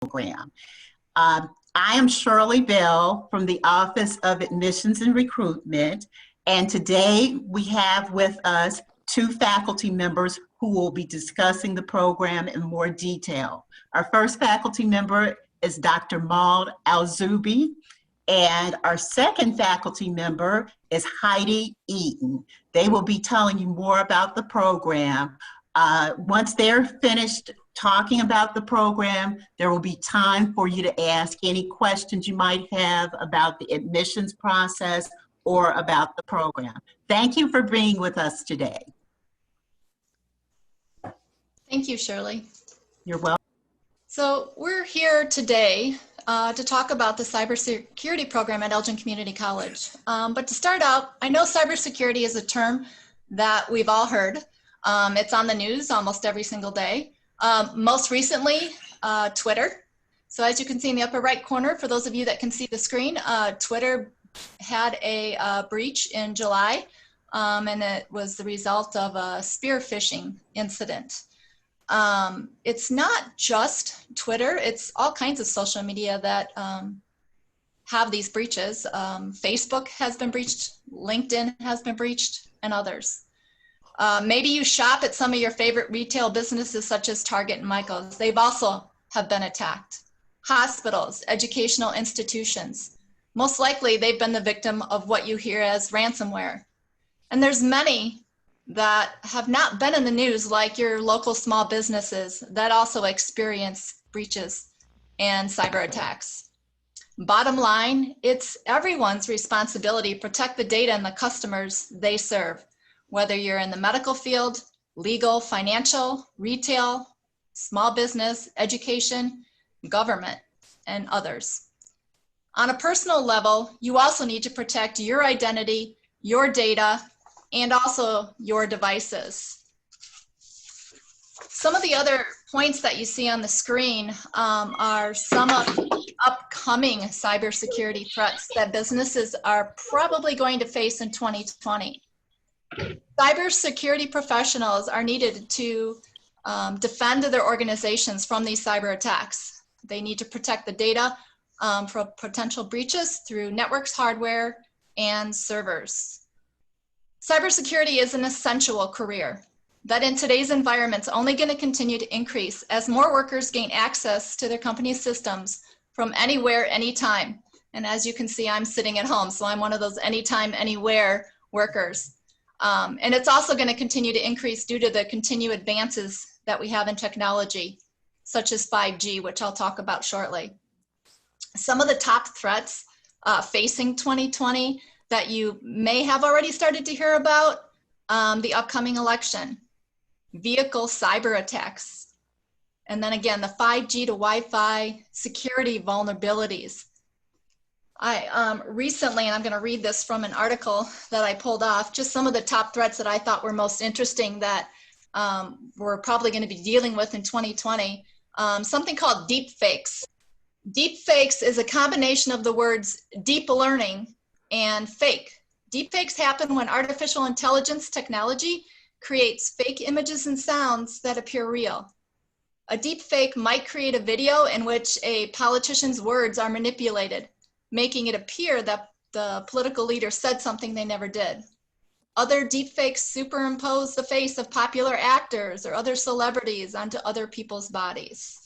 program. I am Shirley Bell from the Office of Admissions and Recruitment, and today we have with us two faculty members who will be discussing the program in more detail. Our first faculty member is Dr. Maud Alzubi, and our second faculty member is Heidi Eaton. They will be telling you more about the program. Once they're finished talking about the program, there will be time for you to ask any questions you might have about the admissions process or about the program. Thank you for being with us today. Thank you, Shirley. You're welcome. So we're here today to talk about the cybersecurity program at Elgin Community College. But to start out, I know cybersecurity is a term that we've all heard. It's on the news almost every single day. Most recently, Twitter. So as you can see in the upper right corner, for those of you that can see the screen, Twitter had a breach in July, and it was the result of a spear phishing incident. It's not just Twitter, it's all kinds of social media that have these breaches. Facebook has been breached, LinkedIn has been breached, and others. Maybe you shop at some of your favorite retail businesses such as Target and Michael's. They've also have been attacked. Hospitals, educational institutions. Most likely they've been the victim of what you hear as ransomware. And there's many that have not been in the news, like your local small businesses that also experience breaches and cyber attacks. Bottom line, it's everyone's responsibility to protect the data and the customers they serve, whether you're in the medical field, legal, financial, retail, small business, education, government, and others. On a personal level, you also need to protect your identity, your data, and also your devices. Some of the other points that you see on the screen are some of the upcoming cybersecurity threats that businesses are probably going to face in 2020. Cybersecurity professionals are needed to defend their organizations from these cyber attacks. They need to protect the data from potential breaches through networks, hardware, and servers. Cybersecurity is an essential career that in today's environment is only going to continue to increase as more workers gain access to their company's systems from anywhere, anytime. And as you can see, I'm sitting at home, so I'm one of those anytime, anywhere workers. And it's also going to continue to increase due to the continued advances that we have in technology, such as 5G, which I'll talk about shortly. Some of the top threats facing 2020 that you may have already started to hear about, the upcoming election, vehicle cyber attacks, and then again, the 5G to Wi-Fi security vulnerabilities. I recently, and I'm going to read this from an article that I pulled off, just some of the top threats that I thought were most interesting that we're probably going to be dealing with in 2020, something called deep fakes. Deep fakes is a combination of the words deep learning and fake. Deep fakes happen when artificial intelligence technology creates fake images and sounds that appear real. A deep fake might create a video in which a politician's words are manipulated, making it appear that the political leader said something they never did. Other deepfakes superimpose the face of popular actors or other celebrities onto other people's bodies.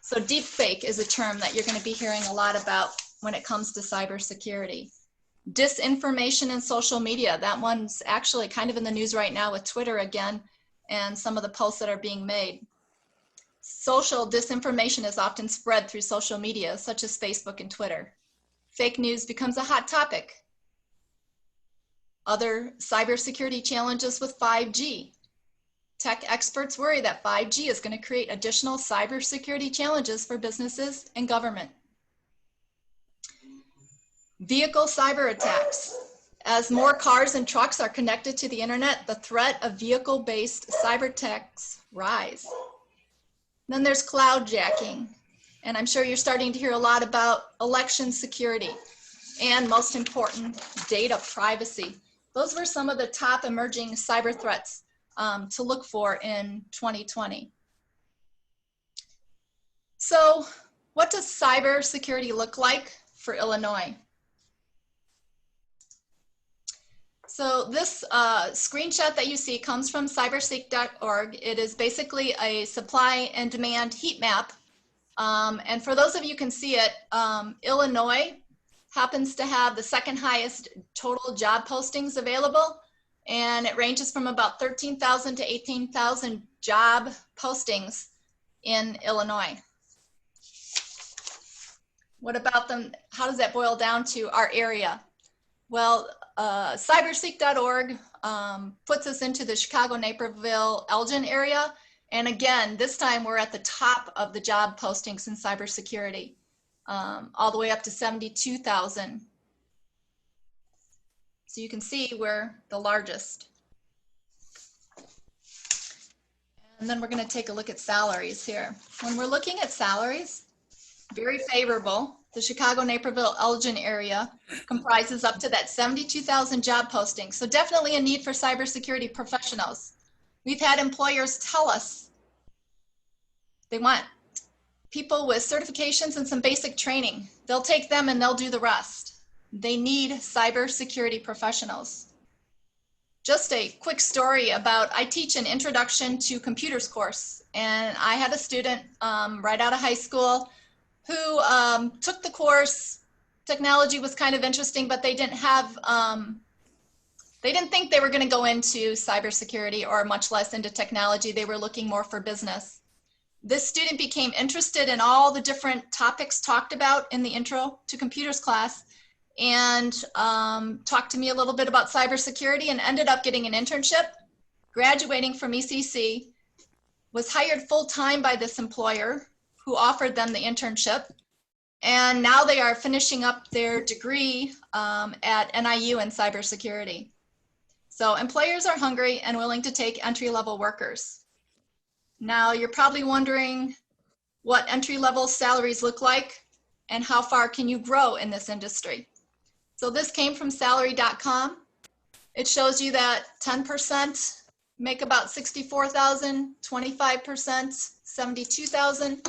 So deepfake is a term that you're going to be hearing a lot about when it comes to cybersecurity. Disinformation in social media, that one's actually kind of in the news right now with Twitter again and some of the posts that are being made. Social disinformation is often spread through social media such as Facebook and Twitter. Fake news becomes a hot topic. Other cybersecurity challenges with 5G. Tech experts worry that 5G is going to create additional cybersecurity challenges for businesses and government. Vehicle cyber attacks. As more cars and trucks are connected to the internet, the threat of vehicle-based cyber attacks rise. Then there's cloud jacking. And I'm sure you're starting to hear a lot about election security and, most important, data privacy. Those were some of the top emerging cyber threats to look for in 2020. So What does cybersecurity look like for Illinois? So this screenshot that you see comes from cybersec.org. It is basically a supply and demand heat map. And for those of you who can see it, Illinois happens to have the second highest total job postings available. And it ranges from about 13,000 to 18,000 job postings in Illinois. What about them? How does that boil down to our area? Well, cybersec.org puts us into the Chicago, Naperville, Elgin area. And again, this time we're at the top of the job postings in cybersecurity, all the way up to 72,000. So you can see we're the largest. And then we're going to take a look at salaries here. When we're looking at salaries, very favorable. The Chicago, Naperville, Elgin area comprises up to that 72,000 job postings. So definitely a need for cybersecurity professionals. We've had employers tell us they want people with certifications and some basic training. They'll take them and they'll do the rest. They need cybersecurity professionals. Just a quick story about, I teach an introduction to computers course, and I had a student right out of high school who took the course. Technology was kind of interesting, but they didn't have, they didn't think they were going to go into cybersecurity or much less into technology. They were looking more for business. This student became interested in all the different topics talked about in the intro to computers class, and talked to me a little bit about cybersecurity, and ended up getting an internship, graduating from ECC, was hired full-time by this employer who offered them the internship. And now they are finishing up their degree at NIU in cybersecurity. So employers are hungry and willing to take entry-level workers. Now you're probably wondering what entry-level salaries look like and how far can you grow in this industry. So this came from salary.com. It shows you that 10% make about 64,000, 25%, 72,000.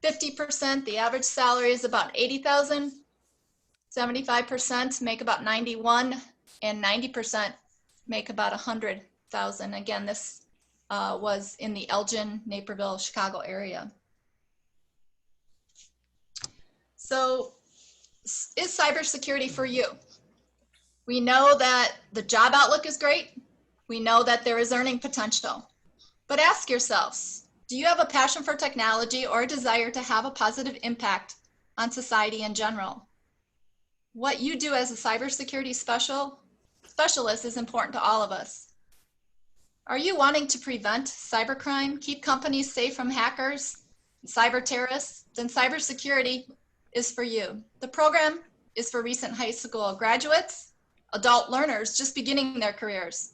50%, the average salary is about 80,000, 75% make about 91, and 90% make about 100,000. Again, this was in the Elgin, Naperville, Chicago area. So is cybersecurity for you? We know that the job outlook is great. We know that there is earning potential, but ask yourselves, do you have a passion for technology or a desire to have a positive impact on society in general? What you do as a cybersecurity specialist is important to all of us. Are you wanting to prevent cybercrime, keep companies safe from hackers, cyber terrorists? Then cybersecurity is for you. The program is for recent high school graduates, adult learners just beginning their careers.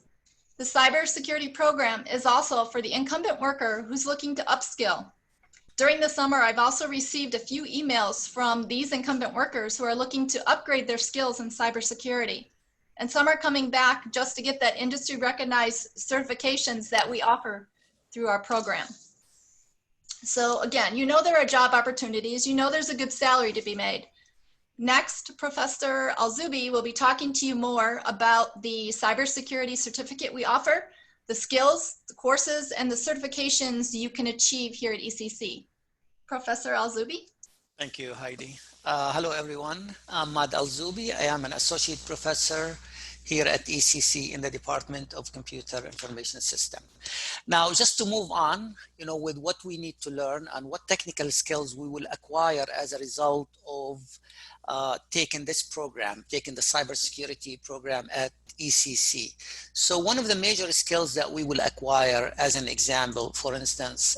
The cybersecurity program is also for the incumbent worker who's looking to upskill. During the summer, I've also received a few emails from these incumbent workers who are looking to upgrade their skills in cybersecurity. And some are coming back just to get that industry recognized certifications that we offer through our program. So again, you know there are job opportunities, you know there's a good salary to be made. Next, Professor Alzubi will be talking to you more about the cybersecurity certificate we offer, the skills, the courses, and the certifications you can achieve here at ECC. Professor Alzubi. Thank you, Heidi. Hello, everyone. I'm Mad Alzubi. I am an associate professor here at ECC in the Department of Computer Information System. Now, just to move on, with what we need to learn and what technical skills we will acquire as a result of taking this program, taking the cybersecurity program at ECC. So one of the major skills that we will acquire, as an example, for instance,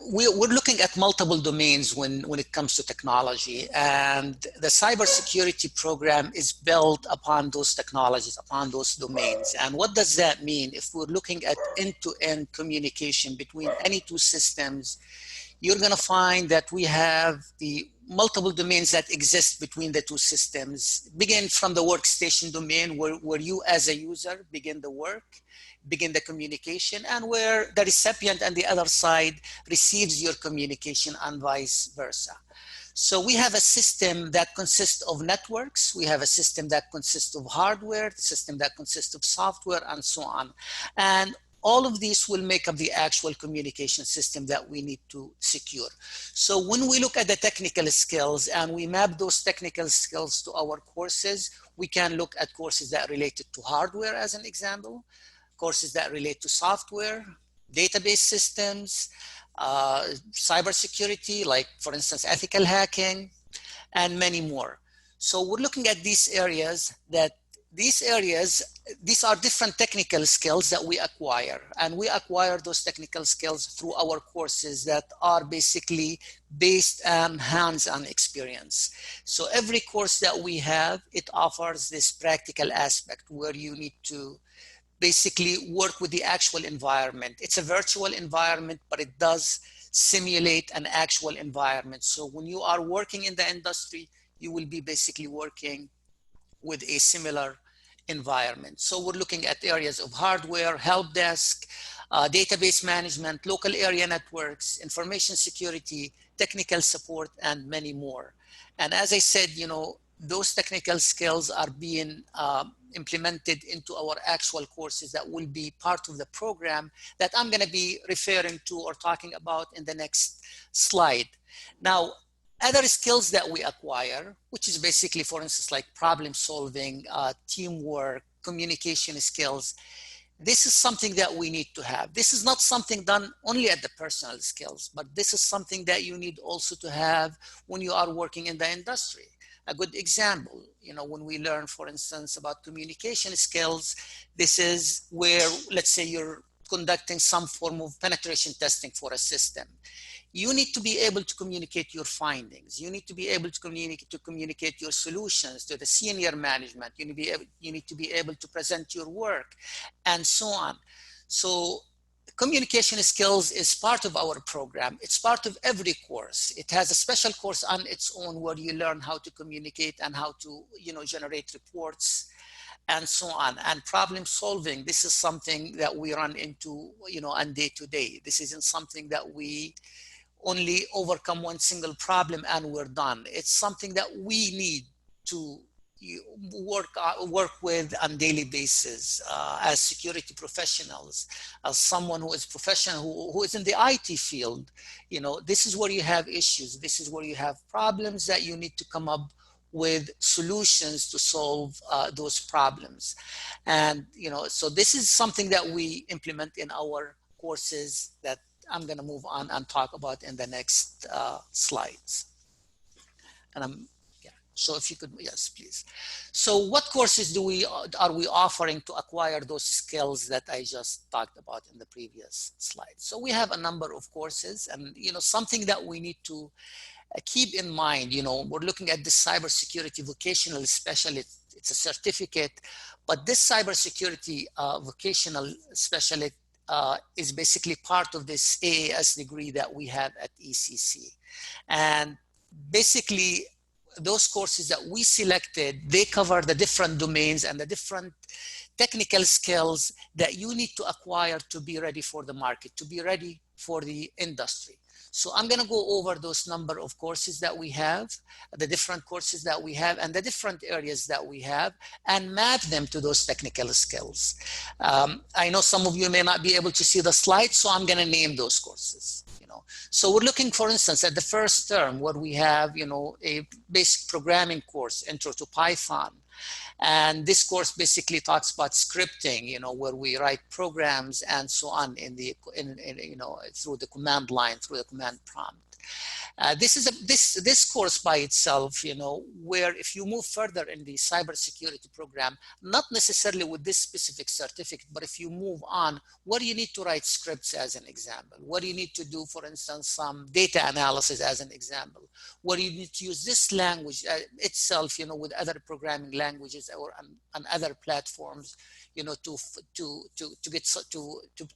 we're looking at multiple domains when it comes to technology, and the cybersecurity program is built upon those technologies, upon those domains. And what does that mean? If we're looking at end-to-end communication between any two systems, you're going to find that we have the multiple domains that exist between the two systems. Begin from the workstation domain where you as a user begin the work, begin the communication, and where the recipient on the other side receives your communication and vice versa. So we have a system that consists of networks. We have a system that consists of hardware, a system that consists of software, and so on. And all of these will make up the actual communication system that we need to secure. So when we look at the technical skills and we map those technical skills to our courses, we can look at courses that are related to hardware as an example, courses that relate to software, database systems, cybersecurity, like for instance, ethical hacking, and many more. So we're looking at these areas these are different technical skills that we acquire, and we acquire those technical skills through our courses that are basically based on hands-on experience. So every course that we have, it offers this practical aspect where you need to basically work with the actual environment. It's a virtual environment, but it does simulate an actual environment. So when you are working in the industry, you will be basically working with a similar environment. So we're looking at areas of hardware, help desk, database management, local area networks, information security, technical support, and many more. And as I said, those technical skills are being implemented into our actual courses that will be part of the program that I'm going to be referring to or talking about in the next slide. Now, other skills that we acquire, which is basically, for instance, like problem solving, teamwork, communication skills, this is something that we need to have. This is not something done only at the personal skills, but this is something that you need also to have when you are working in the industry. A good example, when we learn, for instance, about communication skills, this is where, let's say you're conducting some form of penetration testing for a system. You need to be able to communicate your findings. You need to be able to communicate your solutions to the senior management. You need to be able to present your work, and so on. So communication skills is part of our program. It's part of every course. It has a special course on its own where you learn how to communicate and how to generate reports, and so on. And problem solving, this is something that we run into on day to day. This isn't something that we only overcome one single problem and we're done. It's something that we need to work with on daily basis as security professionals, as someone who is professional, who is in the IT field. This is where you have issues. This is where you have problems that you need to come up with solutions to solve those problems. And so this is something that we implement in our courses that I'm going to move on and talk about in the next slides. And so if you could, yes, please. So what courses are we offering to acquire those skills that I just talked about in the previous slide? So we have a number of courses, and something that we need to keep in mind, we're looking at the Cybersecurity-Vocational Specialist. It's a certificate, but this Cybersecurity Vocational Specialist is basically part of this AAS degree that we have at ECC. And basically, those courses that we selected, they cover the different domains and the different technical skills that you need to acquire to be ready for the market, to be ready for the industry. So I'm going to go over those number of courses that we have, the different courses that we have, and the different areas that we have, and map them to those technical skills. I know some of you may not be able to see the slides, so I'm going to name those courses. So we're looking, for instance, at the first term where we have, a basic programming course, Intro to Python. And this course basically talks about scripting, where we write programs and so on through the command line, through the command prompt. This course by itself, where if you move further in the cybersecurity program, not necessarily with this specific certificate, but if you move on, what do you need to write scripts as an example? What do you need to do, for instance, some data analysis as an example? What do you need to use this language itself, with other programming languages or on other platforms, to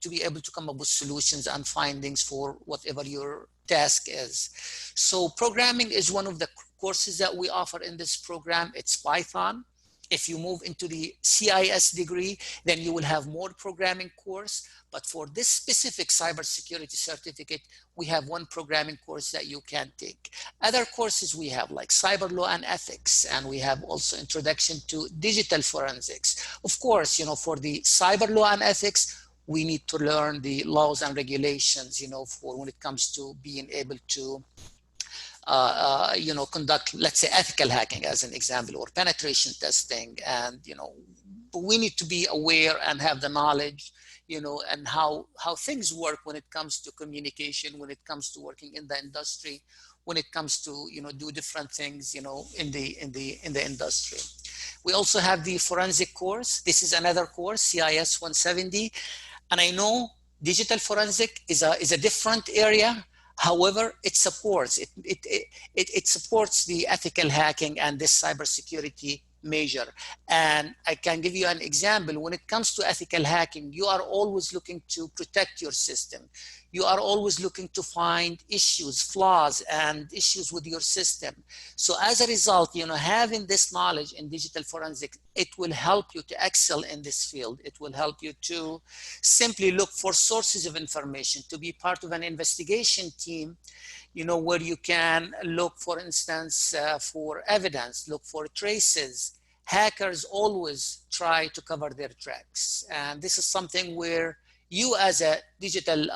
be able to come up with solutions and findings for whatever you're task is. So programming is one of the courses that we offer in this program. It's Python. If you move into the CIS degree, then you will have more programming course. But for this specific cybersecurity certificate, we have one programming course that you can take. Other courses we have like cyber law and ethics, and we have also introduction to digital forensics. Of course, for the cyber law and ethics, we need to learn the laws and regulations, for when it comes to being able to conduct, let's say, ethical hacking as an example, or penetration testing. And, we need to be aware and have the knowledge, and how things work when it comes to communication, when it comes to working in the industry, when it comes to, do different things, in the industry. We also have the forensic course. This is another course, CIS 170. And I know digital forensic is a different area. However, it supports it supports the ethical hacking and this cybersecurity measure. And I can give you an example. When it comes to ethical hacking, you are always looking to protect your system. You are always looking to find issues, flaws, and issues with your system. So as a result, having this knowledge in digital forensics, it will help you to excel in this field. It will help you to simply look for sources of information, to be part of an investigation team, where you can look, for instance, for evidence, look for traces. Hackers always try to cover their tracks. And this is something where you, as a digital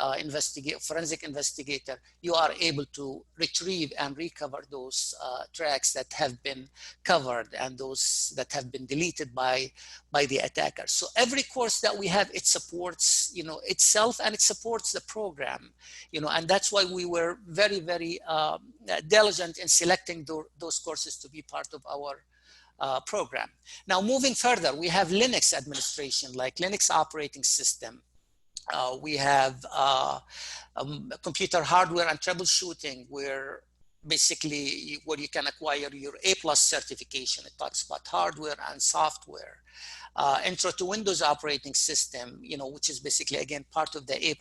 forensic investigator, you are able to retrieve and recover those tracks that have been covered and those that have been deleted by the attacker. So every course that we have, it supports, itself, and it supports the program, and that's why we were very, very diligent in selecting those courses to be part of our program. Now, moving further, we have Linux administration, like Linux operating system. We have computer hardware and troubleshooting, where basically where you can acquire your A+ certification. It talks about hardware and software. Intro to Windows operating system, which is basically, again, part of the A+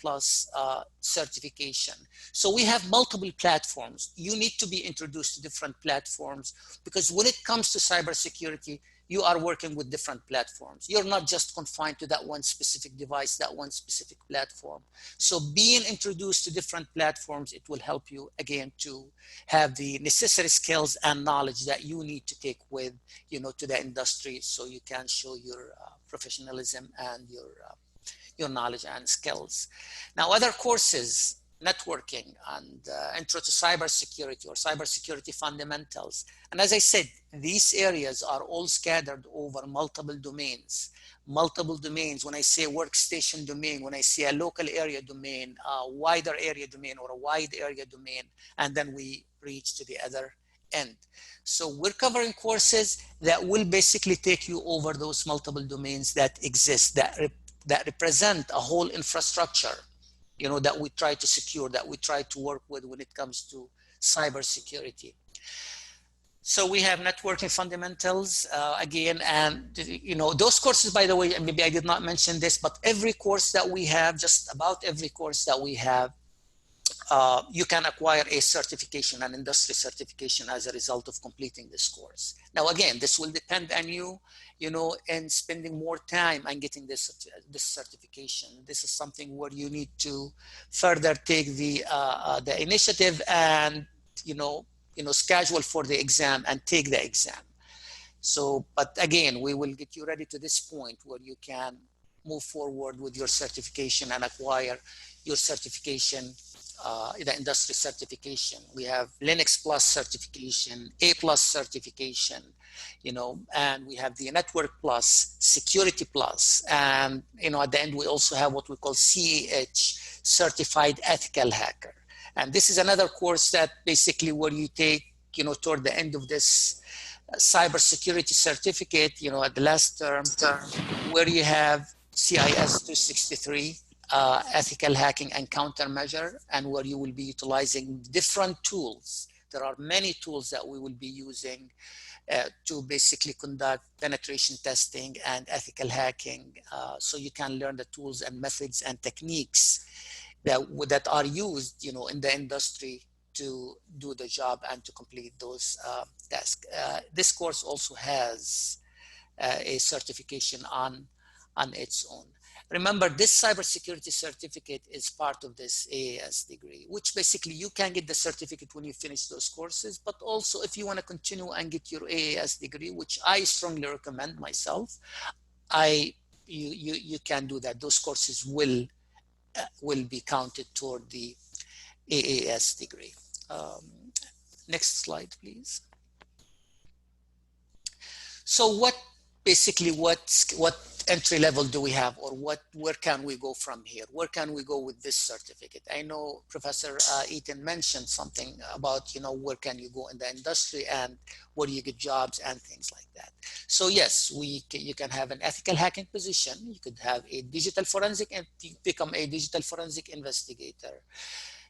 certification. So we have multiple platforms. You need to be introduced to different platforms, because when it comes to cybersecurity, you are working with different platforms. You're not just confined to that one specific device, that one specific platform. So being introduced to different platforms, it will help you, again, to have the necessary skills and knowledge that you need to take with, to the industry, so you can show your professionalism and your knowledge and skills. Now, other courses, networking and intro to cybersecurity or cybersecurity fundamentals. And as I said, these areas are all scattered over multiple domains. When I say workstation domain, when I say a local area domain, a wider area domain, or a wide area domain, and then we reach to the other end. So we're covering courses that will basically take you over those multiple domains that exist, that represent a whole infrastructure, that we try to secure, that we try to work with when it comes to cybersecurity. So we have networking fundamentals, again, and those courses, by the way, and maybe I did not mention this, but every course that we have, just about every course that we have, you can acquire a certification, an industry certification, as a result of completing this course. Now, again, this will depend on you, and spending more time and getting this certification. This is something where you need to further take the initiative and, schedule for the exam and take the exam. So, but again, we will get you ready to this point where you can move forward with your certification and acquire your certification, the industry certification. We have Linux Plus certification, A+ certification, and we have the Network Plus, Security Plus, and at the end we also have what we call CEH, Certified Ethical Hacker. And this is another course that basically where you take, toward the end of this cybersecurity certificate, at the last term, where you have CIS 263, ethical hacking and countermeasure, and where you will be utilizing different tools. There are many tools that we will be using to basically conduct penetration testing and ethical hacking, so you can learn the tools and methods and techniques that are used, in the industry to do the job and to complete those tasks. This course also has a certification on its own. Remember, this cybersecurity certificate is part of this AAS degree, which basically you can get the certificate when you finish those courses, but also if you want to continue and get your AAS degree, which I strongly recommend myself, you can do that. Those courses will be counted toward the AAS degree. Next slide, please. So what entry level do we have, or where can we go from here? Where can we go with this certificate? I know Professor Eaton mentioned something about, where can you go in the industry and where do you get jobs and things like that. So yes, you can have an ethical hacking position. You could have a digital forensic and become a digital forensic investigator.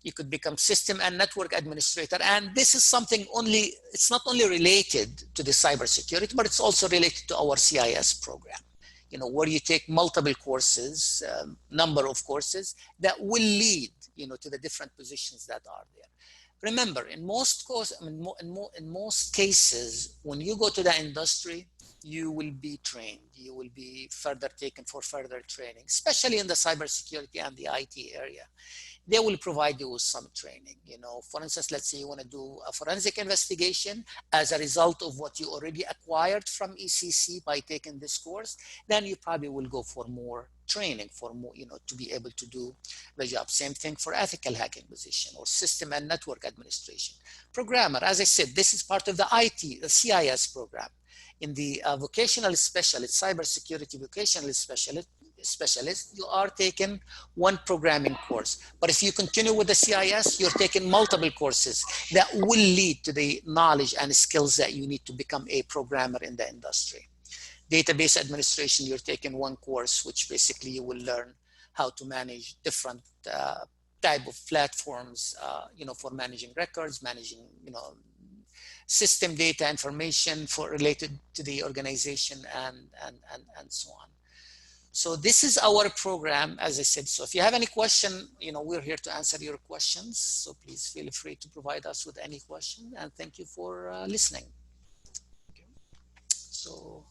You could become system and network administrator. And this is something it's not only related to the cybersecurity, but it's also related to our CIS program, where you take multiple courses, number of courses that will lead, to the different positions that are there. Remember, in most cases, when you go to the industry, you will be trained. You will be further taken for further training, especially in the cybersecurity and the IT area. They will provide you with some training. For instance, let's say you want to do a forensic investigation as a result of what you already acquired from ECC by taking this course, then you probably will go for more training, for more, to be able to do the job. Same thing for ethical hacking position or system and network administration. Programmer, as I said, this is part of the CIS program. In the vocational specialist, cybersecurity vocational specialist, you are taking one programming course. But if you continue with the CIS, you're taking multiple courses that will lead to the knowledge and skills that you need to become a programmer in the industry. Database administration, you're taking one course, which basically you will learn how to manage different type of platforms, for managing records, managing, system data information related to the organization and so on. So this is our program, as I said. So if you have any question, we're here to answer your questions. So please feel free to provide us with any question, and thank you for listening. Okay. So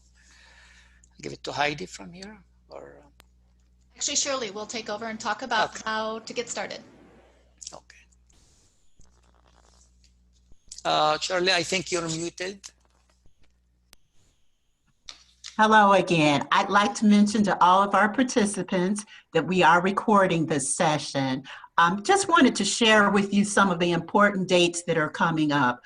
I'll give it to Heidi from here, or actually Shirley will take over and talk about how to get started. Okay. Shirley, I think you're muted. Hello again. I'd like to mention to all of our participants that we are recording this session. Just wanted to share with you some of the important dates that are coming up.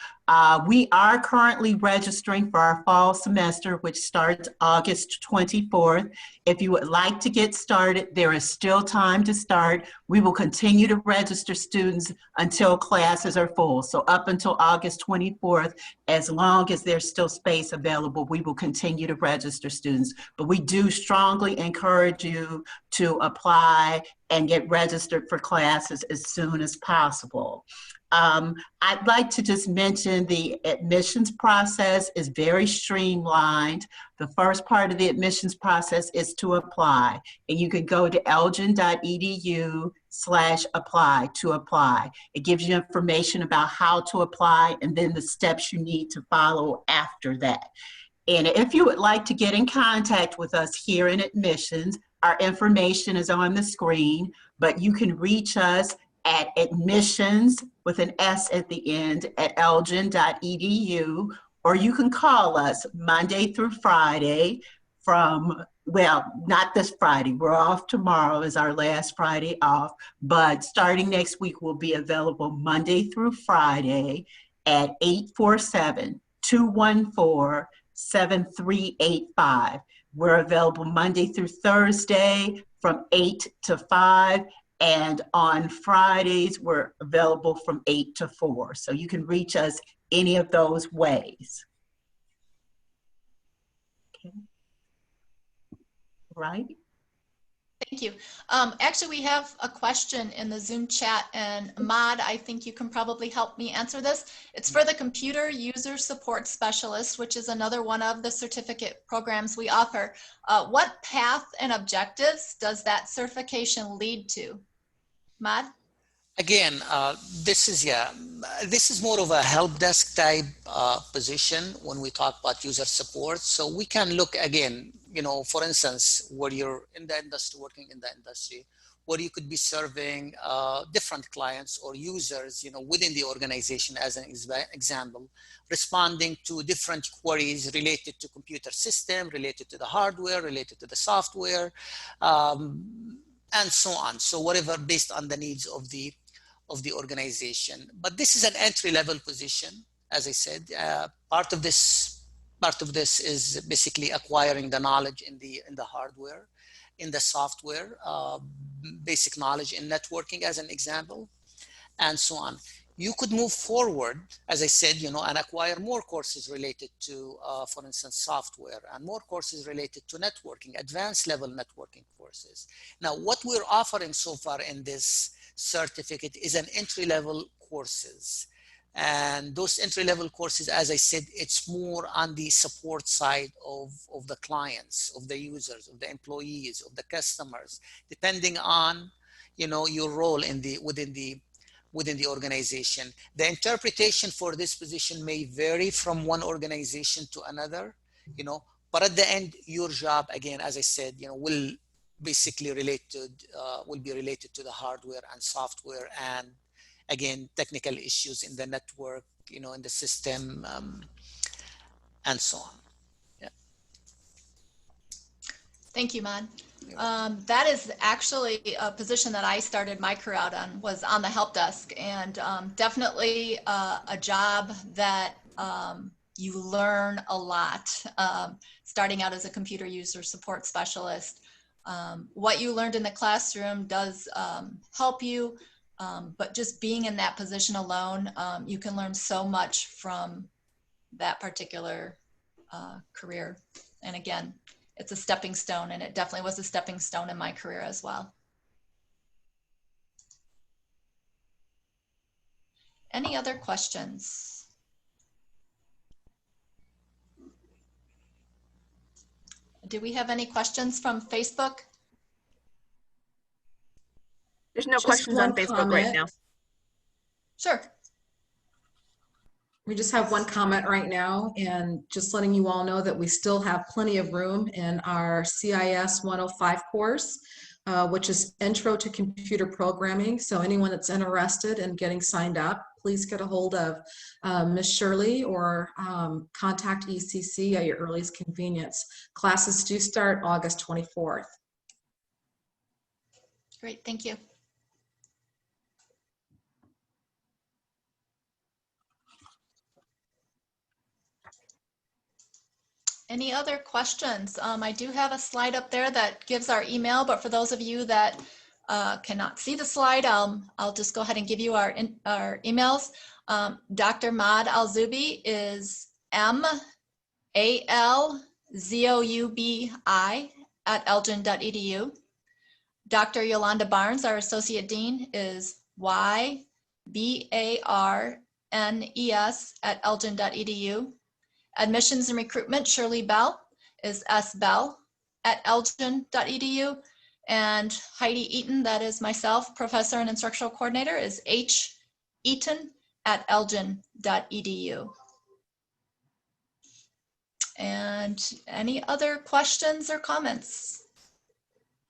We are currently registering for our fall semester, which starts August 24th. If you would like to get started, there is still time to start. We will continue to register students until classes are full. So up until August 24th, as long as there's still space available, we will continue to register students. But we do strongly encourage you to apply and get registered for classes as soon as possible. I'd like to just mention the admissions process is very streamlined. The first part of the admissions process is to apply, and you can go to elgin.edu/apply to apply. It gives you information about how to apply and then the steps you need to follow after that. And if you would like to get in contact with us here in admissions, our information is on the screen, but you can reach us at admissions with an S at the end at elgin.edu, or you can call us Monday through Friday from, well, not this Friday, we're off tomorrow is our last Friday off, but starting next week we'll be available Monday through Friday at 847-214-7385. We're available Monday through Thursday from 8 to 5. And on Fridays, we're available from 8 to 4. So you can reach us any of those ways. Okay. Right. Thank you. Actually, we have a question in the Zoom chat, and Ahmad, I think you can probably help me answer this. It's for the Computer User Support Specialist, which is another one of the certificate programs we offer. What path and objectives does that certification lead to? Ahmad? Again, this is more of a help desk type position when we talk about user support. So we can look again, for instance, where you're in the industry, working in the industry, where you could be serving different clients or users, within the organization, as an example, responding to different queries related to computer system, related to the hardware, related to the software, and so on. So whatever, based on the needs of the organization. But this is an entry-level position, as I said. Part of this is basically acquiring the knowledge in the hardware, in the software, basic knowledge in networking, as an example, and so on. You could move forward, as I said, and acquire more courses related to, for instance, software, and more courses related to networking, advanced level networking courses. Now, what we're offering so far in this certificate is an entry-level courses. And those entry-level courses, as I said, it's more on the support side of the clients, of the users, of the employees, of the customers, depending on, your role within the organization. The interpretation for this position may vary from one organization to another, but at the end, your job, again, as I said, will basically will be related to the hardware and software, and again, technical issues in the network, in the system, and so on. Yeah. Thank you, Maude. That is actually a position that I started my career out on, was on the help desk, and definitely a job that you learn a lot. Starting out as a computer user support specialist, what you learned in the classroom does help you, but just being in that position alone, you can learn so much from that particular career. And again, it's a stepping stone, and it definitely was a stepping stone in my career as well. Any other questions? Do we have any questions from Facebook? There's no Just questions on one Facebook right comment. now. Sure. We just have one comment right now, and just letting you all know that we still have plenty of room in our CIS 105 course, which is Intro to Computer Programming. So anyone that's interested in getting signed up, please get a hold of Ms. Shirley, or contact ECC at your earliest convenience. Classes do start August 24th. Great, thank you. Any other questions? I do have a slide up there that gives our email, but for those of you that cannot see the slide, I'll just go ahead and give you our emails. Dr. Maude Alzoubi is malzoubi@elgin.edu. Dr. Yolanda Barnes, our Associate Dean, is ybarnes@elgin.edu. Admissions and Recruitment, Shirley Bell, is sbell@elgin.edu. And Heidi Eaton, that is myself, Professor and Instructional Coordinator, is heaton@elgin.edu. And any other questions or comments?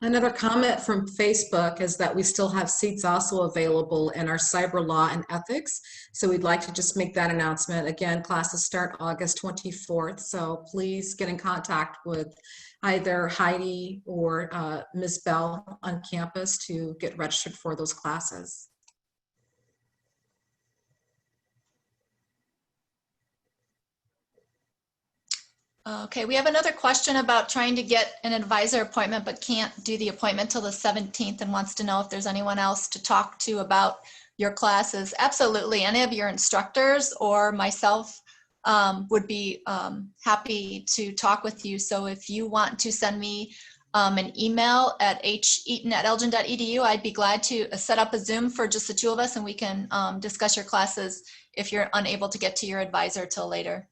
Another comment from Facebook is that we still have seats also available in our cyber law and ethics. So we'd like to just make that announcement. Again, classes start August 24th. So please get in contact with either Heidi or Ms. Bell on campus to get registered for those classes. Okay, we have another question about trying to get an advisor appointment, but can't do the appointment till the 17th, and wants to know if there's anyone else to talk to about your classes. Absolutely, any of your instructors or myself would be happy to talk with you. So if you want to send me an email at heaton@elgin.edu, I'd be glad to set up a Zoom for just the two of us, and we can discuss your classes if you're unable to get to your advisor till later.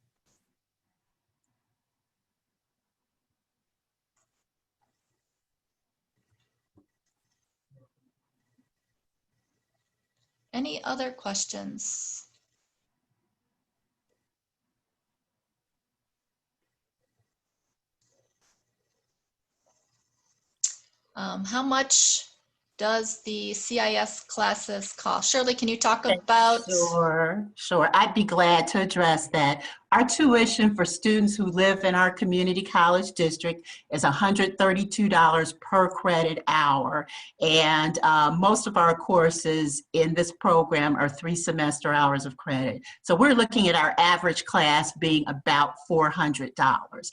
Any other questions? How much does the CIS classes cost? Shirley, can you talk about? Sure. I'd be glad to address that. Our tuition for students who live in our community college district is $132 per credit hour. And most of our courses in this program are 3 semester hours of credit. So we're looking at our average class being about $400.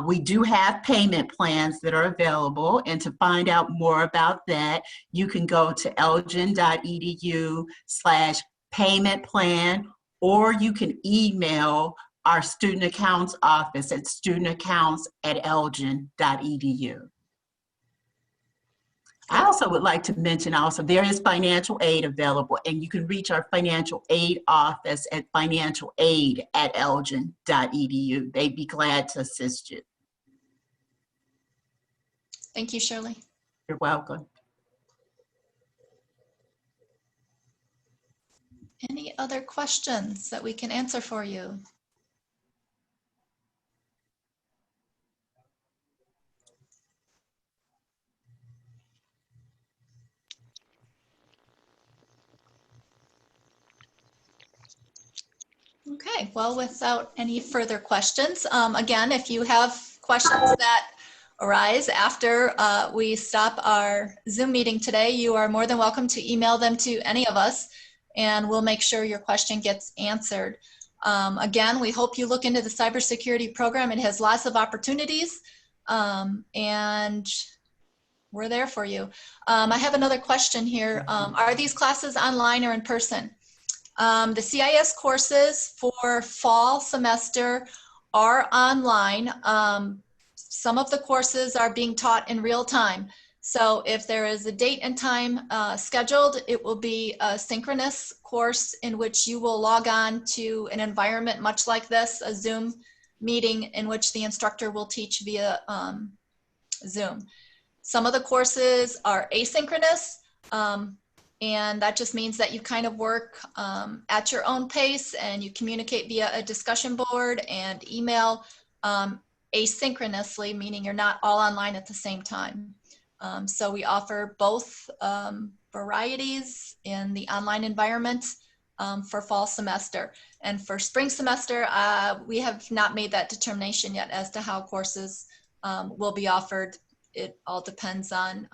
We do have payment plans that are available, and to find out more about that, you can go to elgin.edu/payment plan, or you can email our student accounts office at studentaccounts@elgin.edu. I also would like to mention there is financial aid available, and you can reach our financial aid office at financialaid@elgin.edu. They'd be glad to assist you. Thank you, Shirley. You're welcome. Any other questions that we can answer for you? Okay, well, without any further questions, again, if you have questions that arise after we stop our Zoom meeting today, you are more than welcome to email them to any of us, and we'll make sure your question gets answered. Again, we hope you look into the cybersecurity program. It has lots of opportunities, and we're there for you. I have another question here. Are these classes online or in person? The CIS courses for fall semester are online. Some of the courses are being taught in real time. So if there is a date and time scheduled, it will be a synchronous course in which you will log on to an environment much like this, a Zoom meeting in which the instructor will teach via Zoom. Some of the courses are asynchronous, and that just means that you kind of work at your own pace, and you communicate via a discussion board and email asynchronously, meaning you're not all online at the same time. So we offer both varieties in the online environment for fall semester. And for spring semester, we have not made that determination yet as to how courses will be offered. It all depends on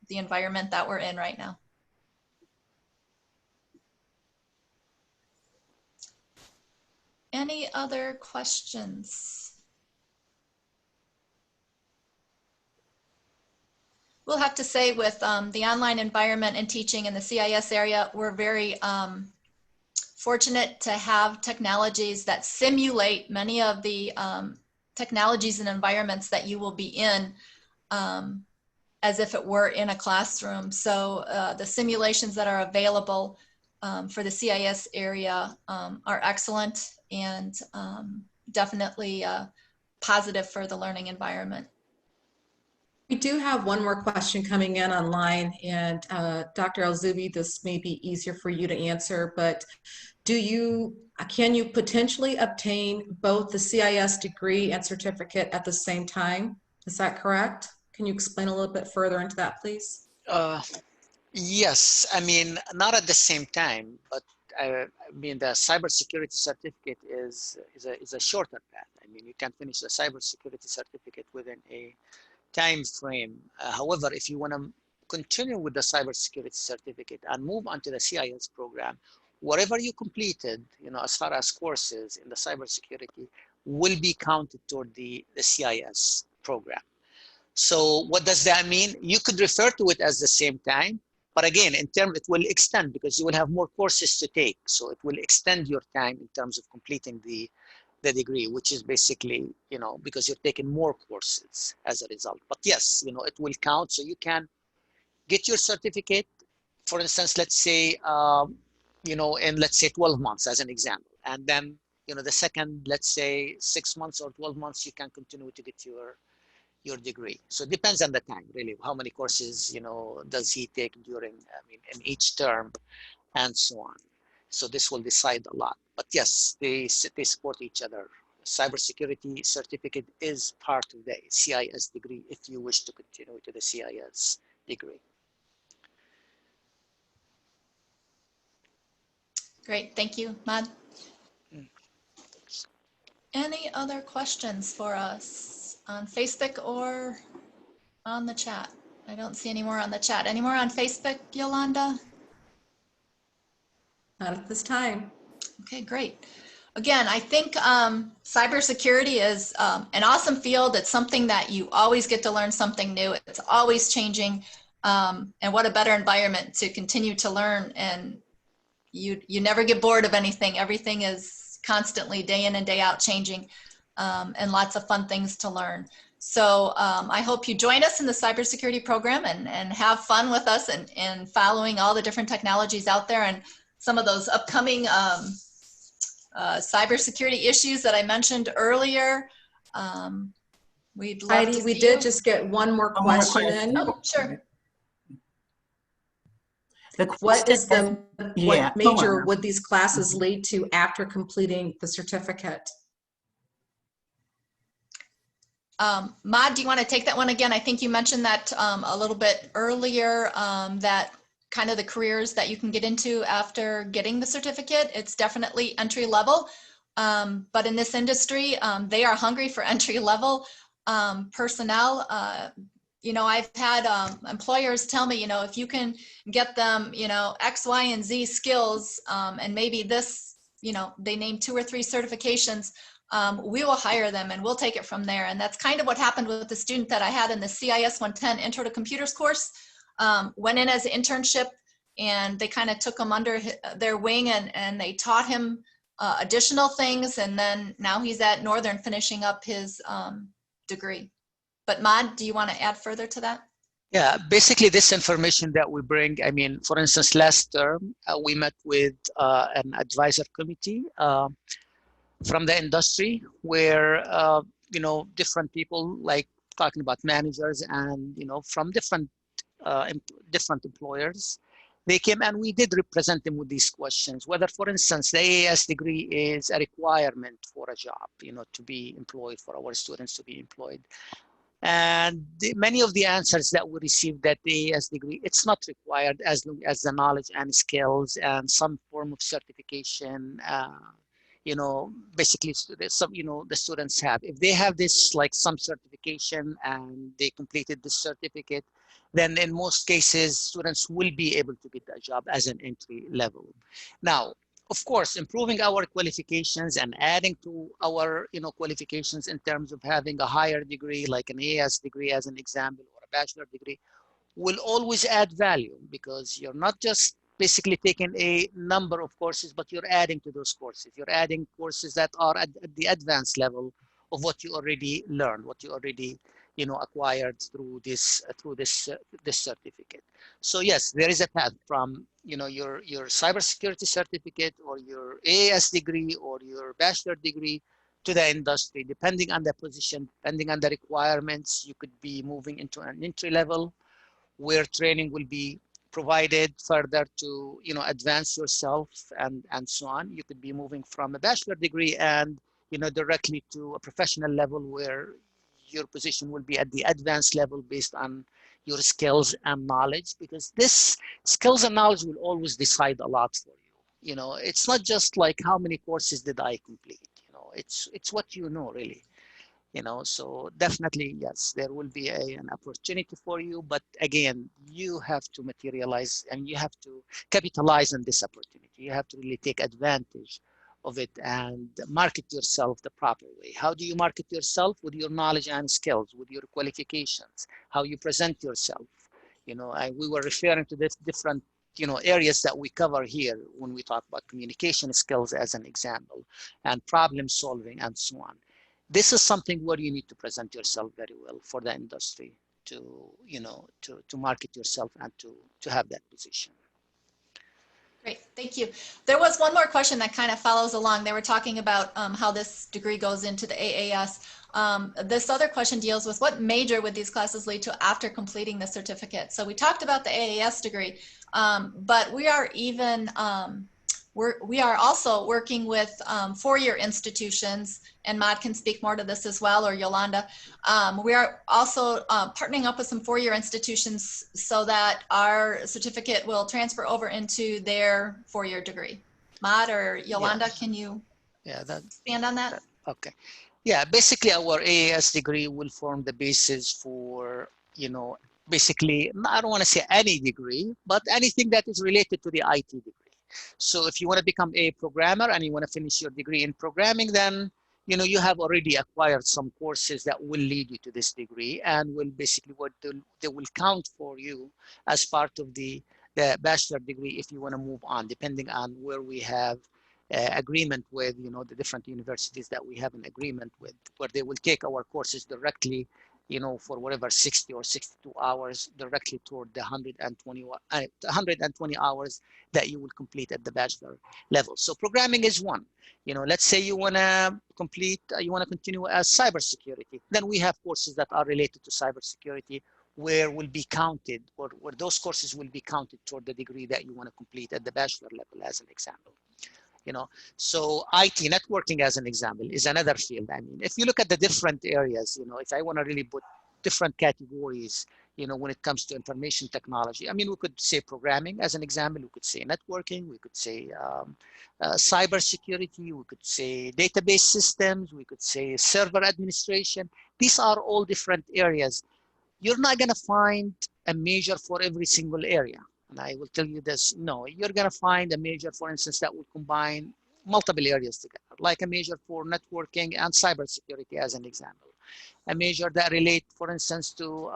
the environment that we're in right now. Any other questions? We'll have to say with the online environment and teaching in the CIS area, we're very fortunate to have technologies that simulate many of the technologies and environments that you will be in as if it were in a classroom. So the simulations that are available for the CIS area are excellent and definitely positive for the learning environment. We do have one more question coming in online, and Dr. Alzubi, this may be easier for you to answer, but can you potentially obtain both the CIS degree and certificate at the same time? Is that correct? Can you explain a little bit further into that, please? Yes, I mean, not at the same time, but I mean, the cybersecurity certificate is a shorter path. I mean, you can finish the cybersecurity certificate within a time frame. However, if you want to continue with the cybersecurity certificate and move on to the CIS program, whatever you completed, as far as courses in the cybersecurity will be counted toward the CIS program. So what does that mean? You could refer to it as the same time, but again, in terms, it will extend because you will have more courses to take. So it will extend your time in terms of completing the degree, which is basically, because you're taking more courses as a result. But yes, it will count. So you can get your certificate, for instance, let's say, in let's say 12 months as an example. And then, the second, let's say 6 months or 12 months, you can continue to get your degree. So it depends on the time, really. How many courses, does he take during, in each term. and so on. So this will decide a lot. But yes, they support each other. Cybersecurity certificate is part of the CIS degree if you wish to continue to the CIS degree. Great, thank you, Mad. Any other questions for us on Facebook or on the chat? I don't see any more on the chat. Any more on Facebook, Yolanda? Not at this time. Okay, great. Again, I think cybersecurity is an awesome field. It's something that you always get to learn something new. It's always changing. And what a better environment to continue to learn. And you never get bored of anything. Everything is constantly day in and day out changing, and lots of fun things to learn. So I hope you join us in the cybersecurity program and have fun with us and following all the different technologies out there and some of those upcoming cybersecurity issues that I mentioned earlier. We'd love Heidi, to we see did you. just get one more One more question question. in. Oh, sure. What is question- what go major on. would these classes lead to after completing the certificate? Maude, do you want to take that one again? I think you mentioned that a little bit earlier, that kind of the careers that you can get into after getting the certificate. It's definitely entry level, but in this industry, they are hungry for entry level personnel. You know, I've had employers tell me, you know, if you can get them, you know, X, Y, and Z skills, and maybe this, you know, they name 2 or 3 certifications, we will hire them and we'll take it from there. And that's kind of what happened with the student that I had in the CIS 110 Intro to Computers course. Went in as an internship and they kind of took him under their wing and they taught him additional things. And then now he's at Northern finishing up his degree. But Maude, do you want to add further to that? Yeah, basically this information that we bring, I mean, for instance, last term, we met with an advisor committee from the industry where, you know, different people like talking about managers and, you know, from different employers, they came and we did represent them with these questions, whether, for instance, the AAS degree is a requirement for a job, you know, to be employed, for our students to be employed. And many of the answers that we received that the AS degree, it's not required as long as the knowledge and skills and some form of certification, you know, basically some, you know, the students have. If they have this, like some certification and they completed this certificate, then in most cases, students will be able to get a job as an entry level. Now, of course, improving our qualifications and adding to our, you know, qualifications in terms of having a higher degree, like an AS degree as an example, or a bachelor degree, will always add value because you're not just basically taking a number of courses, but you're adding to those courses. You're adding courses that are at the advanced level of what you already learned, what you already, you know, acquired through this certificate. So yes, there is a path from, you know, your cybersecurity certificate or your AAS degree or your bachelor degree to the industry, depending on the position, depending on the requirements. You could be moving into an entry level where training will be provided further to, you know, advance yourself and so on. You could be moving from a bachelor degree and, you know, directly to a professional level where your position will be at the advanced level based on your skills and knowledge, because this skills and knowledge will always decide a lot for you. You know, it's not just like how many courses did I complete, you know, it's what you know really. You know, so definitely, yes, there will be an opportunity for you, but again, you have to materialize and you have to capitalize on this opportunity. You have to really take advantage of it and market yourself the proper way. How do you market yourself? With your knowledge and skills, with your qualifications, how you present yourself. You know, we were referring to this different, you know, areas that we cover here when we talk about communication skills as an example, and problem solving and so on. This is something where you need to present yourself very well for the industry to, you know, to market yourself and to have that position. Great, thank you. There was one more question that kind of follows along. They were talking about how this degree goes into the AAS. This other question deals with what major would these classes lead to after completing the certificate? So we talked about the AAS degree, but we are even, we are also working with four-year institutions, and Maud can speak more to this as well, or Yolanda. We are also partnering up with some four-year institutions so that our certificate will transfer over into their four-year degree. Maud or Yolanda, Yeah. can you That expand on that? okay. Yeah, basically our AAS degree will form the basis for, basically, I don't want to say any degree, but anything that is related to the IT degree. So if you want to become a programmer and you want to finish your degree in programming, then you have already acquired some courses that will lead you to this degree and will basically they will count for you as part of the bachelor degree if you want to move on, depending on where we have agreement with the different universities that we have an agreement with, where they will take our courses directly for whatever 60 or 62 hours directly toward the 120 hours that you will complete at the bachelor level. So programming is one. Let's say you want to continue as cybersecurity. Then we have courses that are related to cybersecurity where will be counted, or where those courses will be counted toward the degree that you want to complete at the bachelor level, as an example. So IT networking, as an example, is another field. I mean, if you look at the different areas, if I want to really put different categories, when it comes to information technology, I mean, we could say programming as an example, we could say networking, we could say cybersecurity, we could say database systems, we could say server administration. These are all different areas. You're not going to find a major for every single area. And I will tell you this, no, you're going to find a major, for instance, that will combine multiple areas together, like a major for networking and cybersecurity, as an example. A major that relate, for instance, to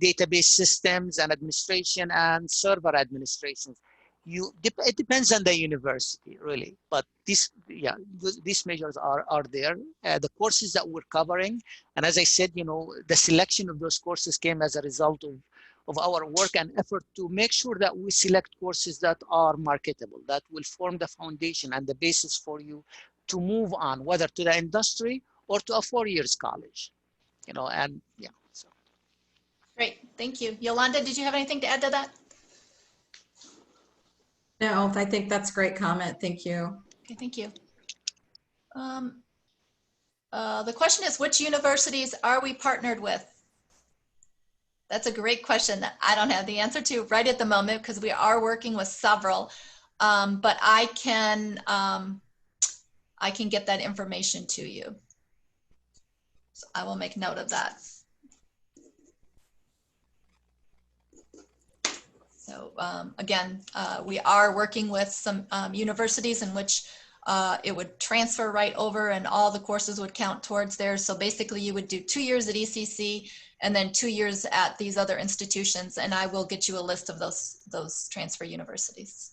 database systems and administration and server administration. It depends on the university, really. But these majors are there. The courses that we're covering, and as I said, the selection of those courses came as a result of our work and effort to make sure that we select courses that are marketable, that will form the foundation and the basis for you to move on, whether to the industry or to a 4 years college, and yeah. So. Great, thank you. Yolanda, did you have anything to add to that? No, I think that's a great comment. Thank you. Okay, thank you. The question is, which universities are we partnered with? That's a great question that I don't have the answer to right at the moment because we are working with several, but I can get that information to you. So I will make note of that. So again, we are working with some universities in which it would transfer right over and all the courses would count towards there. So basically you would do 2 years at ECC and then 2 years at these other institutions. And I will get you a list of those transfer universities.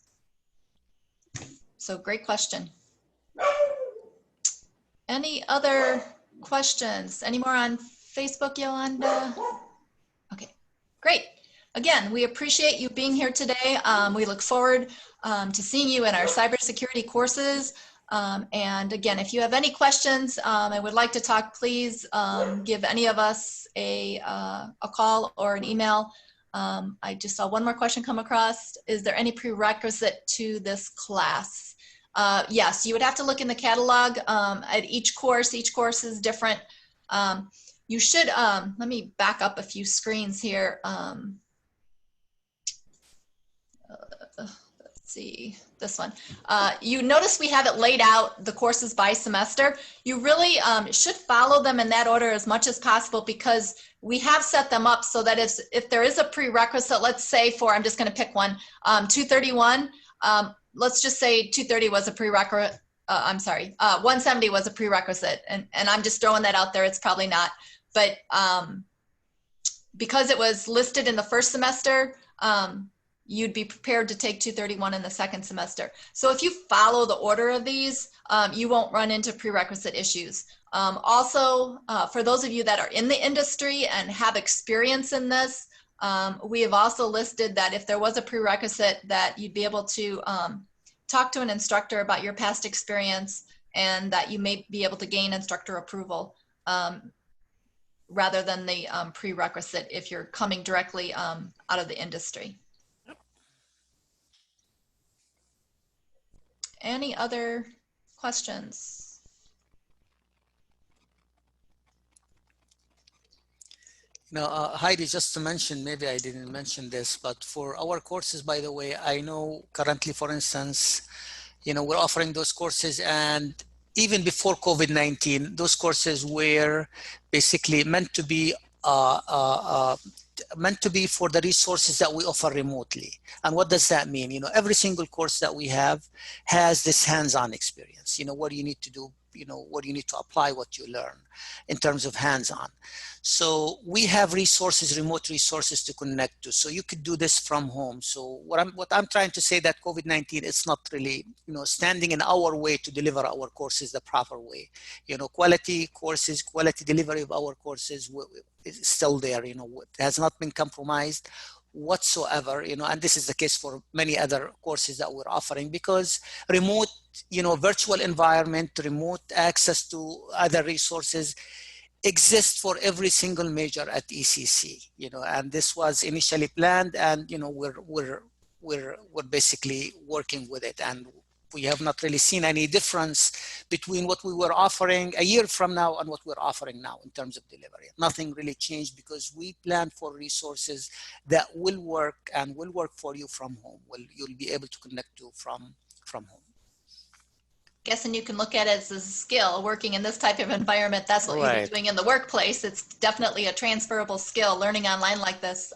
So great question. Any other questions? Any more on Facebook, Yolanda? Okay, great. Again, we appreciate you being here today. We look forward to seeing you in our cybersecurity courses. And again, if you have any questions and would like to talk, please give any of us a call or an email. I just saw one more question come across. Is there any prerequisite to this class? Yes, you would have to look in the catalog at each course. Each course is different. You should, let me back up a few screens here. Let's see, this one. You notice we have it laid out, the courses by semester. You really should follow them in that order as much as possible because we have set them up so that if there is a prerequisite, let's say for, I'm just going to pick one, 231, let's just say 230 was a prerequisite. I'm sorry, 170 was a prerequisite. And I'm just throwing that out there. It's probably not. But because it was listed in the first semester, you'd be prepared to take 231 in the second semester. So if you follow the order of these, you won't run into prerequisite issues. Also, for those of you that are in the industry and have experience in this, we have also listed that if there was a prerequisite that you'd be able to talk to an instructor about your past experience and that you may be able to gain instructor approval rather than the prerequisite if you're coming directly out of the industry. Any other questions? Now, Heidi, just to mention, maybe I didn't mention this, but for our courses, by the way, I know currently, for instance, we're offering those courses, and even before COVID-19, those courses were basically meant to be for the resources that we offer remotely. And what does that mean? Every single course that we have has this hands-on experience. What do you need to do? What do you need to apply what you learn in terms of hands-on? So we have resources, remote resources to connect to. So you could do this from home. So what I'm trying to say that COVID-19 is not really, standing in our way to deliver our courses the proper way. Quality courses, quality delivery of our courses is still there. It has not been compromised whatsoever, and this is the case for many other courses that we're offering, because remote, virtual environment, remote access to other resources exists for every single major at ECC, and this was initially planned, and we're basically working with it, and we have not really seen any difference between what we were offering a year from now and what we're offering now in terms of delivery. Nothing really changed because we plan for resources that will work and will work for you from home. You'll be able to connect to from home. Guessing you can look at it as a skill, working in this type of environment. That's what you're doing in the workplace. It's definitely a transferable skill. Learning online like this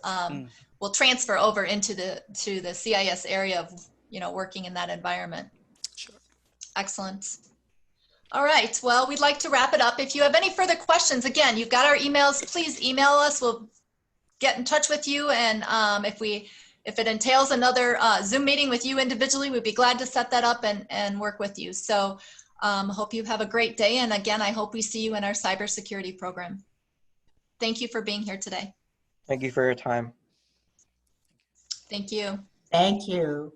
will transfer over into the CIS area of working in that environment. Sure. Excellent. All right. Well, we'd like to wrap it up. If you have any further questions, again, you've got our emails. Please email us. We'll get in touch with you, and if it entails another Zoom meeting with you individually, we'd be glad to set that up and work with you. So hope you have a great day. And again, I hope we see you in our cybersecurity program. Thank you for being here today. Thank you for your time. Thank you. Thank you.